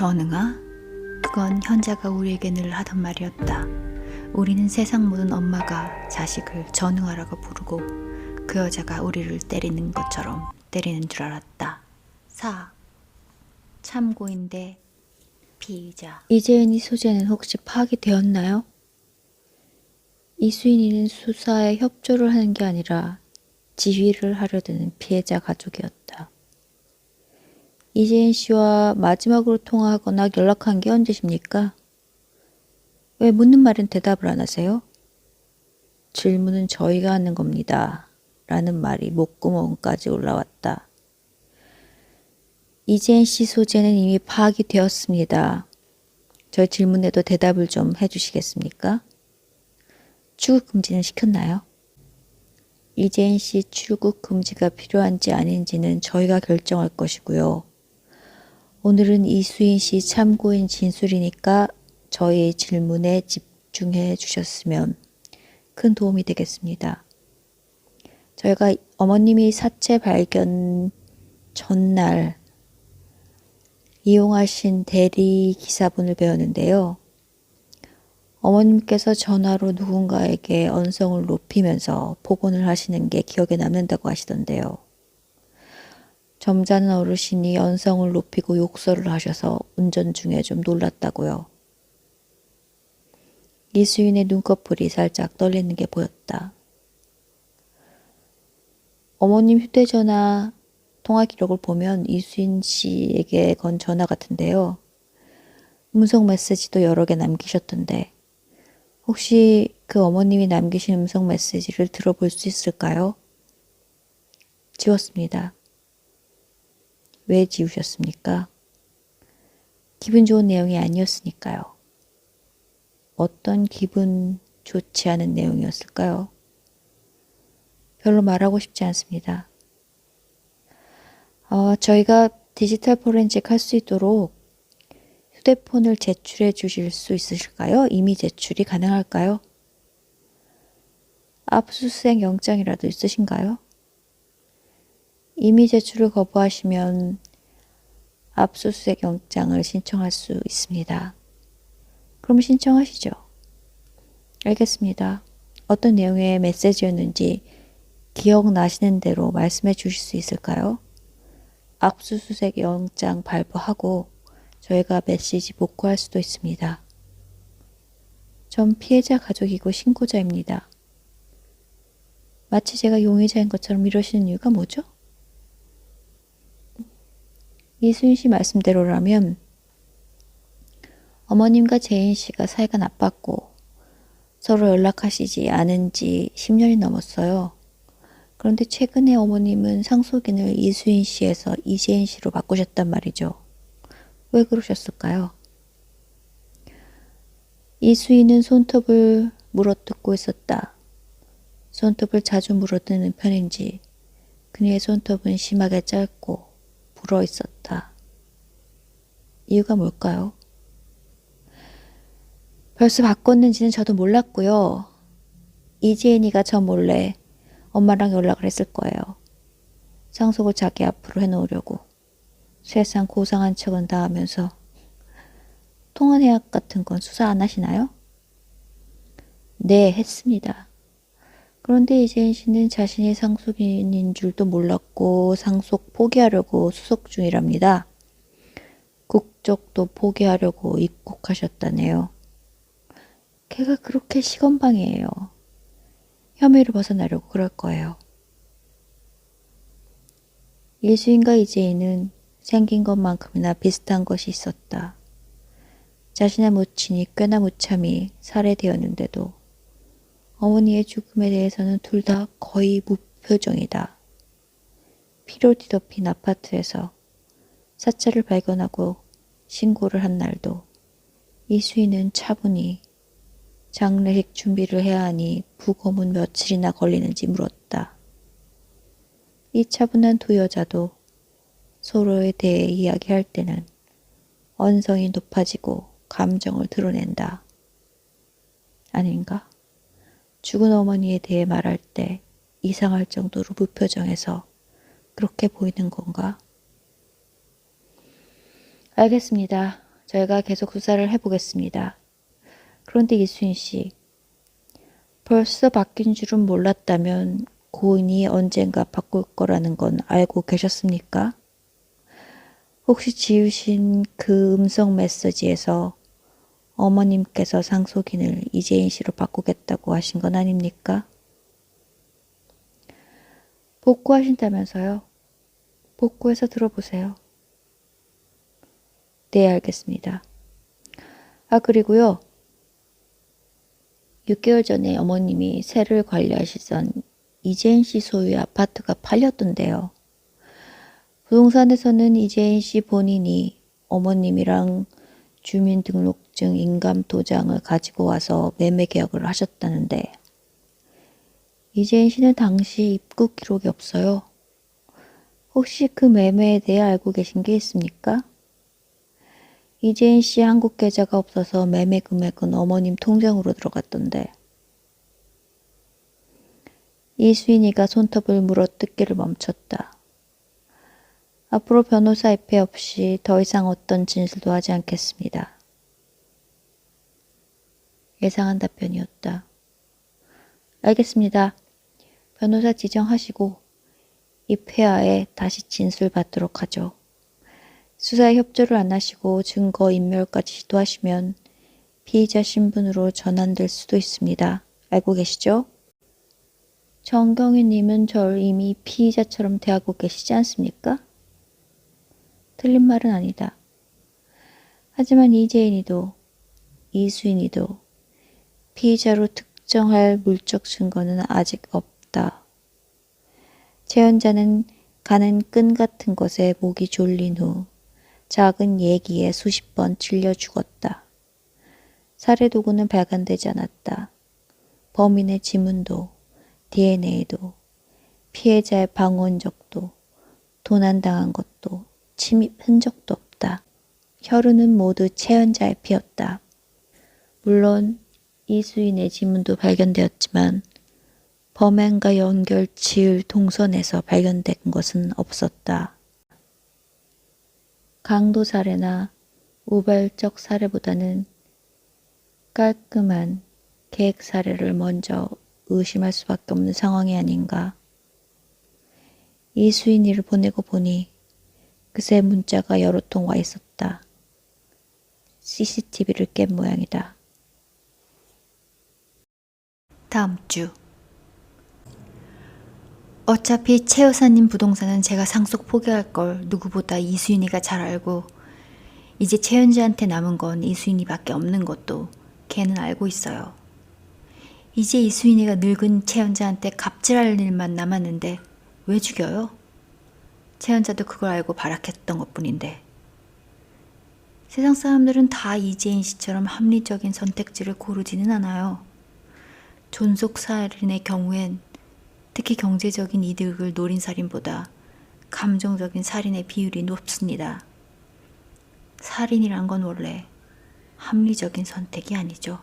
전응아? 그건 현자가 우리에게 늘 하던 말이었다. 우리는 세상 모든 엄마가 자식을 전응아라고 부르고 그 여자가 우리를 때리는 것처럼 때리는 줄 알았다. 4. 참고인데 피의자. 이재은이 소재는 혹시 파악이 되었나요? 이수인이는 수사에 협조를 하는 게 아니라 지휘를 하려 드는 피해자 가족이었다. 이재인 씨와 마지막으로 통화하거나 연락한 게 언제십니까? 왜 묻는 말은 대답을 안 하세요? 질문은 저희가 하는 겁니다. 라는 말이 목구멍까지 올라왔다. 이재인 씨 소재는 이미 파악이 되었습니다. 저 질문에도 대답을 좀 해주시겠습니까? 출국 금지는 시켰나요? 이재인 씨 출국 금지가 필요한지 아닌지는 저희가 결정할 것이고요. 오늘은 이수인 씨 참고인 진술이니까 저희의 질문에 집중해 주셨으면 큰 도움이 되겠습니다. 저희가 어머님이 사체 발견 전날 이용하신 대리 기사분을 배웠는데요. 어머님께서 전화로 누군가에게 언성을 높이면서 폭언을 하시는 게 기억에 남는다고 하시던데요. 점잖은 어르신이 언성을 높이고 욕설을 하셔서 운전 중에 좀 놀랐다고요. 이수인의 눈꺼풀이 살짝 떨리는 게 보였다. 어머님 휴대전화 통화 기록을 보면 이수인 씨에게 건 전화 같은데요. 음성 메시지도 여러 개 남기셨던데 혹시 그 어머님이 남기신 음성 메시지를 들어볼 수 있을까요? 지웠습니다. 왜 지우셨습니까? 기분 좋은 내용이 아니었으니까요. 어떤 기분 좋지 않은 내용이었을까요? 별로 말하고 싶지 않습니다. 저희가 디지털 포렌식 할 수 있도록 휴대폰을 제출해 주실 수 있으실까요? 이미 제출이 가능할까요? 압수수색 영장이라도 있으신가요? 이미 제출을 거부하시면 압수수색 영장을 신청할 수 있습니다. 그럼 신청하시죠. 알겠습니다. 어떤 내용의 메시지였는지 기억나시는 대로 말씀해 주실 수 있을까요? 압수수색 영장 발부하고 저희가 메시지 복구할 수도 있습니다. 전 피해자 가족이고 신고자입니다. 마치 제가 용의자인 것처럼 이러시는 이유가 뭐죠? 이수인 씨 말씀대로라면 어머님과 재인 씨가 사이가 나빴고 서로 연락하시지 않은 지 10년이 넘었어요. 그런데 최근에 어머님은 상속인을 이수인 씨에서 이재인 씨로 바꾸셨단 말이죠. 왜 그러셨을까요? 이수인은 손톱을 물어뜯고 있었다. 손톱을 자주 물어뜯는 편인지 그녀의 손톱은 심하게 짧고 불어 있었다. 이유가 뭘까요? 벌써 바꿨는지는 저도 몰랐고요. 이재인이가 저 몰래 엄마랑 연락을 했을 거예요. 상속을 자기 앞으로 해놓으려고. 세상 고상한 척은 다 하면서. 통화내역 같은 건 수사 안 하시나요? 네, 했습니다. 그런데 이재인 씨는 자신이 상속인인 줄도 몰랐고 상속 포기하려고 수속 중이랍니다. 국적도 포기하려고 입국하셨다네요. 걔가 그렇게 시건방이에요. 혐의를 벗어나려고 그럴 거예요. 이수인과 이재인은 생긴 것만큼이나 비슷한 것이 있었다. 자신의 모친이 꽤나 무참히 살해되었는데도 어머니의 죽음에 대해서는 둘 다 거의 무표정이다. 피로 뒤덮인 아파트에서 사체를 발견하고 신고를 한 날도 이수인은 차분히 장례식 준비를 해야 하니 부검은 며칠이나 걸리는지 물었다. 이 차분한 두 여자도 서로에 대해 이야기할 때는 언성이 높아지고 감정을 드러낸다. 아닌가? 죽은 어머니에 대해 말할 때 이상할 정도로 무표정해서 그렇게 보이는 건가? 알겠습니다. 저희가 계속 수사를 해보겠습니다. 그런데 이수인 씨, 벌써 바뀐 줄은 몰랐다면 고인이 언젠가 바꿀 거라는 건 알고 계셨습니까? 혹시 지우신 그 음성 메시지에서 어머님께서 상속인을 이재인 씨로 바꾸겠다고 하신 건 아닙니까? 복구하신다면서요? 복구해서 들어보세요. 네, 알겠습니다. 그리고요. 6개월 전에 어머님이 세를 관리하시던 이재인 씨 소유의 아파트가 팔렸던데요. 부동산에서는 이재인 씨 본인이 어머님이랑 주민등록증 인감도장을 가지고 와서 매매 계약을 하셨다는데 이재인 씨는 당시 입국 기록이 없어요. 혹시 그 매매에 대해 알고 계신 게 있습니까? 이재인 씨 한국 계좌가 없어서 매매 금액은 어머님 통장으로 들어갔던데 이수인이가 손톱을 물어뜯기를 멈췄다. 앞으로 변호사 입회 없이 더 이상 어떤 진술도 하지 않겠습니다. 예상한 답변이었다. 알겠습니다. 변호사 지정하시고 입회하에 다시 진술 받도록 하죠. 수사에 협조를 안 하시고 증거 인멸까지 시도하시면 피의자 신분으로 전환될 수도 있습니다. 알고 계시죠? 정경희님은 절 이미 피의자처럼 대하고 계시지 않습니까? 틀린 말은 아니다. 하지만 이재인이도 이수인이도 피의자로 특정할 물적 증거는 아직 없다. 최연자는 가는 끈 같은 것에 목이 졸린 후 작은 얘기에 수십 번 찔려 죽었다. 살해 도구는 발견되지 않았다. 범인의 지문도 DNA도 피해자의 방어 흔적도 도난당한 것도 침입 흔적도 없다. 혈흔은 모두 최연자의 피였다. 물론 이수인의 지문도 발견되었지만 범행과 연결 지을 동선에서 발견된 것은 없었다. 강도 살해나 우발적 살해보다는 깔끔한 계획 살해를 먼저 의심할 수밖에 없는 상황이 아닌가. 이수인이를 보내고 보니 그새 문자가 여러 통 와 있었다. CCTV를 깬 모양이다. 다음 주. 어차피 최 여사님 부동산은 제가 상속 포기할 걸 누구보다 이수인이가 잘 알고 이제 최현지한테 남은 건 이수인이밖에 없는 것도 걔는 알고 있어요. 이제 이수인이가 늙은 최현자한테 갑질할 일만 남았는데 왜 죽여요? 최현자도 그걸 알고 발악했던 것뿐인데 세상 사람들은 다 이재인 씨처럼 합리적인 선택지를 고르지는 않아요. 존속살인의 경우엔 특히 경제적인 이득을 노린 살인보다 감정적인 살인의 비율이 높습니다. 살인이란 건 원래 합리적인 선택이 아니죠.